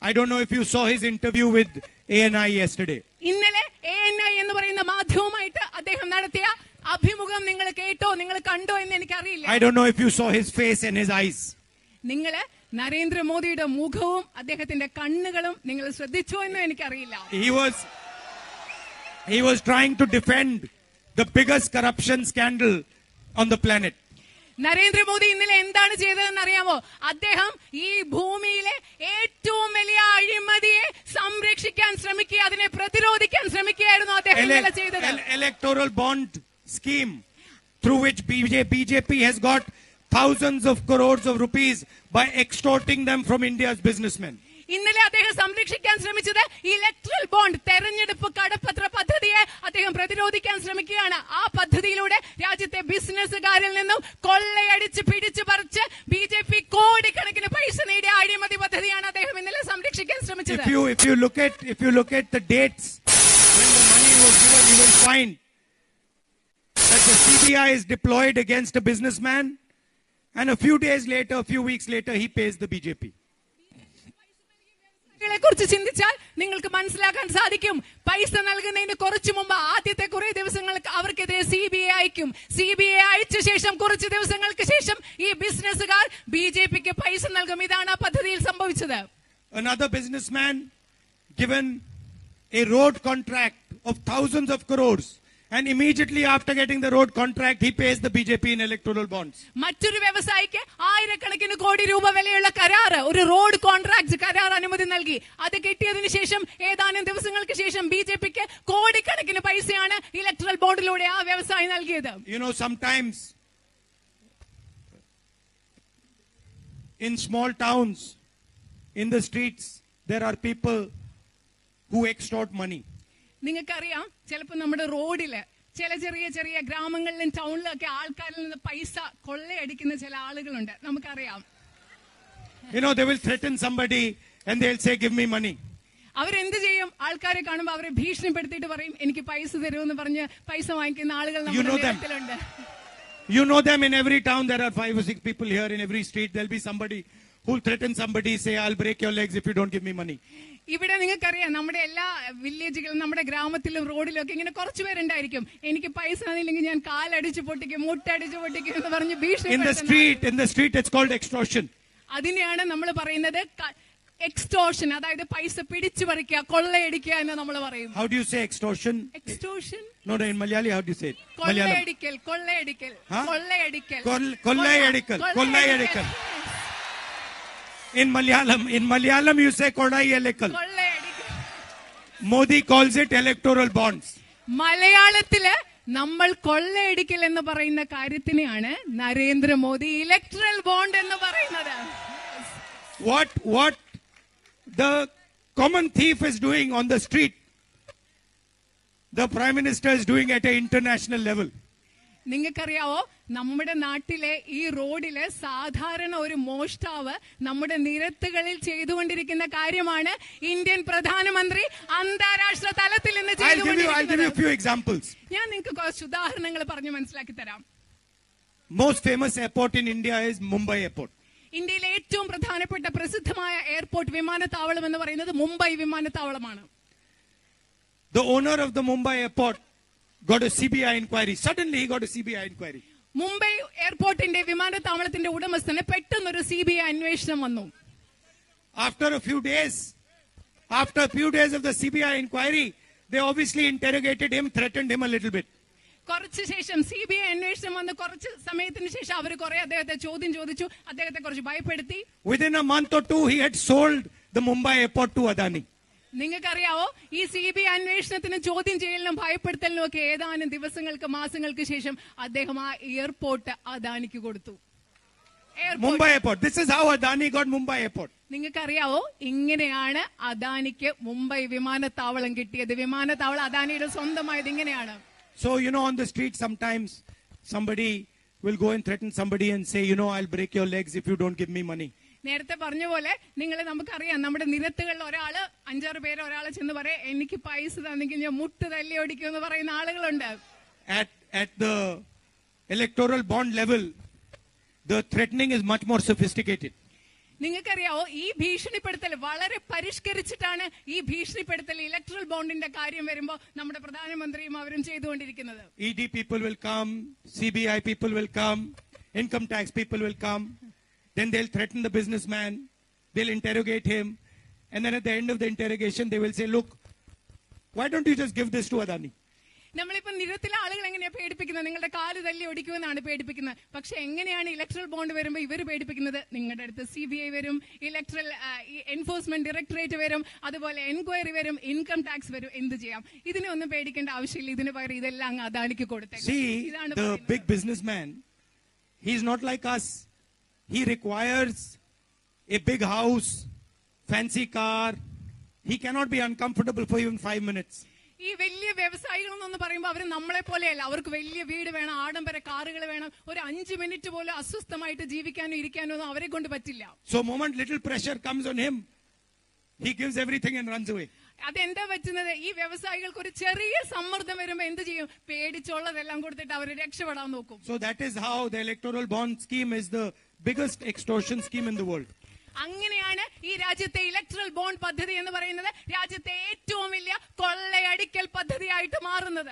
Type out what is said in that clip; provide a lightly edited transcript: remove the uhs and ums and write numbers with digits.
I don't know if you saw his interview with ANI yesterday. ഇന്നലെ ANI എന്ന് പറയുന്ന മാധ്യമമായിട്ട് അദ്ദേഹം നടത്തിയ അഭിമുഖം നിങ്ങൾ കേട്ടോ, നിങ്ങൾ കണ്ടോ എന്ന് എനിക്കറിയില്ല. I don't know if you saw his face and his eyes. നിങ്ങൾ നരേന്ദ്രമോദിയുടെ മുഖവും അദ്ദേഹത്തിന്റെ കണ്ണുകളും നിങ്ങൾ ശ്രദ്ധിച്ചോ എന്നും എനിക്കറിയില്ല. He was trying to defend the biggest corruption scandal on the planet. Narendra Modi ഇന്നലെ എന്താണ് ചെയ്തതെന്ന് അറിയാമോ? അദ്ദേഹം ഈ ഭൂമിയിലെ ഏറ്റവും വലിയ അഴിമതിയെ സംരക്ഷിക്കാൻ ശ്രമിക്കുക, അതിനെ പ്രതിരോധിക്കാൻ ശ്രമിക്കുകയായിരുന്നു അദ്ദേഹം ഇന്നലെ ചെയ്തത്. Electoral bond scheme through which BJP has got thousands of crores of rupees by extorting them from India's businessmen. ഇന്നലെ അദ്ദേഹം സംരക്ഷിക്കാൻ ശ്രമിച്ചത് ഇലക്ട്രൽ ബോണ്ട്, തെരഞ്ഞെടുപ്പ് കടപ്പത്ര പദ്ധതിയെ അദ്ദേഹം പ്രതിരോധിക്കാൻ ശ്രമിക്കുകയാണ്. ആ പദ്ധതിയിലൂടെ രാജ്യത്തെ ബിസിനസ്സുകാരിൽ നിന്നും കൊള്ളയടിച്ച് പിടിച്ചു പറിച്ച് BJP കോടിക്കണക്കിന് പൈസ നേടിയ അഴിമതി പദ്ധതിയാണ് അദ്ദേഹം ഇന്നലെ സംരക്ഷിക്കാൻ ശ്രമിച്ചത്. If you look at the dates when the money was given, you will find that the CBI is deployed against a businessman, and a few days later, a few weeks later, he pays the BJP. കുറിച്ച് ചിന്തിച്ചാൽ നിങ്ങൾക്ക് മനസ്സിലാക്കാൻ സാധിക്കും, പൈസ നൽകുന്നതിന് കുറച്ചു മുമ്പ് ആദ്യത്തെ കുറെ ദിവസങ്ങൾക്ക് അവർക്കെതിരെ CBI അയക്കും. CBI അയച്ച ശേഷം കുറച്ച് ദിവസങ്ങൾക്ക് ശേഷം ഈ ബിസിനസ്സുകാർ BJPക്ക് പൈസ നൽകും. ഇതാണ് ആ പദ്ധതിയിൽ സംഭവിച്ചത്. Another businessman given a road contract of thousands of crores, and immediately after getting the road contract, he pays the BJP in electoral bonds. മറ്റൊരു വ്യവസായിക്ക് ആയിരക്കണക്കിന് കോടി രൂപ വിലയുള്ള കരാറ്, ഒരു റോഡ് കോൺട്രാക്ട് കരാർ അനുമതി നൽകി. അത് കിട്ടിയതിനു ശേഷം ഏതാനും ദിവസങ്ങൾക്ക് ശേഷം BJPക്ക് കോടിക്കണക്കിന് പൈസയാണ് ഇലക്ട്രൽ ബോണ്ടിലൂടെ ആ വ്യവസായി നൽകിയത്. You know, sometimes in small towns, in the streets, there are people who extort money. നിങ്ങൾക്കറിയാം, ചിലപ്പോൾ നമ്മുടെ റോഡില് ചില ചെറിയ ചെറിയ ഗ്രാമങ്ങളിലും ടൗണിലൊക്കെ ആൾക്കാരിൽ നിന്ന് പൈസ കൊള്ളയടിക്കുന്ന ചില ആളുകളുണ്ട്. നമുക്കറിയാം. You know, they will threaten somebody and they'll say, give me money. അവരെന്ത് ചെയ്യും? ആൾക്കാരെ കാണുമ്പോൾ അവരെ ഭീഷണിപ്പെടുത്തിയിട്ട് പറയും, എനിക്ക് പൈസ തരുമെന്ന് പറഞ്ഞ് പൈസ വാങ്ങിക്കുന്ന ആളുകൾ നമ്മുടെ നാട്ടിലുണ്ട്. You know them. In every town there are 5 or 6 people here. In every street there'll be somebody who'll threaten somebody, say, I'll break your legs if you don't give me money. ഇവിടെ നിങ്ങൾക്കറിയാം, നമ്മുടെ എല്ലാ വില്ലേജുകളും നമ്മുടെ ഗ്രാമത്തിലും റോഡിലും ഒക്കെ ഇങ്ങനെ കുറച്ചു പേരുണ്ടായിരിക്കും, എനിക്ക് പൈസ തന്നില്ലെങ്കിൽ ഞാൻ കാലടിച്ച് പൊട്ടിക്കും, മുട്ടടിച്ച് പൊട്ടിക്കും എന്ന് പറഞ്ഞ് ഭീഷണി. In the street it's called extortion. അതിനെയാണ് നമ്മൾ പറയുന്നത് എക്സ്റ്റോർഷൻ, അതായത് പൈസ പിടിച്ചു പറിക്കുക, കൊള്ളയടിക്കുക എന്ന് നമ്മൾ പറയും. How do you say extortion? Extortion? No, in Malayali how do you say it? കൊള്ളയടിക്കൽ, കൊള്ളയടിക്കൽ, കൊള്ളയടിക്കൽ, കൊള്ളയടിക്കൽ. In Malayalam you say kodayalekal. Modi calls it electoral bonds. മലയാളത്തില് നമ്മൾ കൊള്ളയടിക്കൽ എന്ന് പറയുന്ന കാര്യത്തിനെയാണ് നരേന്ദ്രമോദി ഇലക്ട്രൽ ബോണ്ട് എന്ന് പറയുന്നത്. What the common thief is doing on the street, the Prime Minister is doing at an international level. നിങ്ങൾക്കറിയാവോ, നമ്മുടെ നാട്ടിലെ ഈ റോഡില് സാധാരണ ഒരു മോഷ്ടാവ് നമ്മുടെ നിരത്തുകളിൽ ചെയ്തുകൊണ്ടിരിക്കുന്ന കാര്യമാണ് ഇന്ത്യൻ പ്രധാനമന്ത്രി അന്താരാഷ്ട്ര തലത്തിൽ നിന്ന് ചെയ്തുകൊണ്ടിരിക്കുന്നത്. ഞാൻ നിങ്ങൾക്ക് കുറച്ച് ഉദാഹരണങ്ങൾ പറഞ്ഞു മനസ്സിലാക്കി തരാം. Most famous airport in India is Mumbai airport. ഇന്ത്യയിലെ ഏറ്റവും പ്രധാനപ്പെട്ട പ്രസിദ്ധമായ എയർപോർട്ട്, വിമാനത്താവളം എന്ന് പറയുന്നത് Mumbai വിമാനത്താവളമാണ്. The owner of the Mumbai airport got a CBI inquiry. Suddenly he got a CBI inquiry. Mumbai എയർപോർട്ടിന്റെ വിമാനത്താവളത്തിന്റെ ഉടമസ്ഥന് പെട്ടെന്നൊരു CBI അന്വേഷണം വന്നു. After a few days of the CBI inquiry, they obviously interrogated him, threatened him a little bit. കുറച്ച് ശേഷം CBI അന്വേഷണം വന്ന് കുറച്ച് സമയത്തിന് ശേഷം അവർ കുറെ അദ്ദേഹത്തെ ചോദ്യം ചോദിച്ചു, അദ്ദേഹത്തെ കുറച്ച് ഭയപ്പെടുത്തി. Within a month or two he had sold the Mumbai airport to Adani. നിങ്ങൾക്കറിയാവോ, ഈ CBI അന്വേഷണത്തിനും ചോദ്യം ചെയ്യലിനും ഭയപ്പെടുത്തലിനും ഒക്കെ ഏതാനും ദിവസങ്ങൾക്ക് മാസങ്ങൾക്ക് ശേഷം അദ്ദേഹം ആ എയർപോർട്ട് അദാനിക്ക് കൊടുത്തു. Mumbai airport. This is how Adani got Mumbai airport. നിങ്ങൾക്കറിയാവോ, ഇങ്ങനെയാണ് അദാനിക്ക് മുംബൈ വിമാനത്താവളം കിട്ടിയത്. വിമാനത്താവളം അദാനിയുടെ സ്വന്തമായത് ഇങ്ങനെയാണ്. So, you know, on the street sometimes somebody will go and threaten somebody and say, you know, I'll break your legs if you don't give me money. നേരത്തെ പറഞ്ഞ പോലെ നമുക്കറിയാം, നമ്മുടെ നിരത്തുകളിൽ ഒരാള് 5-6 പേര് ഒരാളെ ചെന്ന് പറയാം, എനിക്ക് പൈസ തന്നെങ്കിൽ ഞാൻ മുട്ട് തല്ലി ഓടിക്കും എന്ന് പറയുന്ന ആളുകളുണ്ട്. At the electoral bond level, the threatening is much more sophisticated. നിങ്ങൾക്കറിയാവോ, ഈ ഭീഷണിപ്പെടുത്തൽ വളരെ പരിഷ്കരിച്ചിട്ടാണ് ഈ ഭീഷണിപ്പെടുത്തൽ ഇലക്ട്രൽ ബോണ്ടിന്റെ കാര്യം വരുമ്പോ നമ്മുടെ പ്രധാനമന്ത്രിയും അവരും ചെയ്തുകൊണ്ടിരിക്കുന്നത്. ED people will come, CBI people will come, income tax people will come, then they'll threaten the businessman, they'll interrogate him, and then at the end of the interrogation they will say, look, why don't you just give this to Adani? നമ്മളിപ്പോ നിരത്തിലെ ആളുകൾ എങ്ങനെയാ പേടിപ്പിക്കുന്നത്? നിങ്ങളുടെ കാല് തല്ലി ഒടിക്കുമെന്നാണ് പേടിപ്പിക്കുന്നത്. പക്ഷെ എങ്ങനെയാണ് electoral bond വരുമ്പോ ഇവർ പേടിപ്പിക്കുന്നത്? നിങ്ങളുടെ അടുത്ത് CBI വരും, ഇലക്ട്രൽ എൻഫോഴ്സ്മെന്റ് ഡയറക്ടറേറ്റ് വരും, അതുപോലെ എൻക്വയറി വരും, ഇൻകം ടാക്സ് വരും. എന്ത് ചെയ്യാം? ഇതിനെ ഒന്നും പേടിക്കേണ്ട ആവശ്യമില്ല. ഇതിന് പകരം ഇതെല്ലാം അങ്ങ് അദാനിക്ക് കൊടുത്തേക്കാം. See, the big businessman, he's not like us. He requires a big house, fancy car. He cannot be uncomfortable for even 5 minutes. ഈ വലിയ വ്യവസായികൾ എന്നൊന്ന് പറയുമ്പോൾ അവർ നമ്മളെ പോലെയല്ല. അവർക്ക് വലിയ വീട് വേണം, ആഡംബര കാറുകൾ വേണം. ഒരു 5 മിനിറ്റ് പോലും അസ്വസ്ഥമായിട്ട് ജീവിക്കാനോ ഇരിക്കാനോ ഒന്നും അവരെ കൊണ്ട് പറ്റില്ല. So moment little pressure comes on him, he gives everything and runs away. അതെന്താ പറ്റുന്നത്? ഈ വ്യവസായികൾക്ക് ഒരു ചെറിയ സമ്മർദ്ദം വരുമ്പോ എന്ത് ചെയ്യും? പേടിച്ചുള്ളതെല്ലാം കൊടുത്തിട്ട് അവർ രക്ഷപ്പെടാൻ നോക്കും. So that is how the electoral bond scheme is the biggest extortion scheme in the world. അങ്ങനെയാണ് ഈ രാജ്യത്തെ ഇലക്ട്രൽ ബോണ്ട് പദ്ധതി എന്ന് പറയുന്നത് രാജ്യത്തെ ഏറ്റവും വലിയ കൊള്ളയടിക്കൽ പദ്ധതിയായിട്ട് മാറുന്നത്.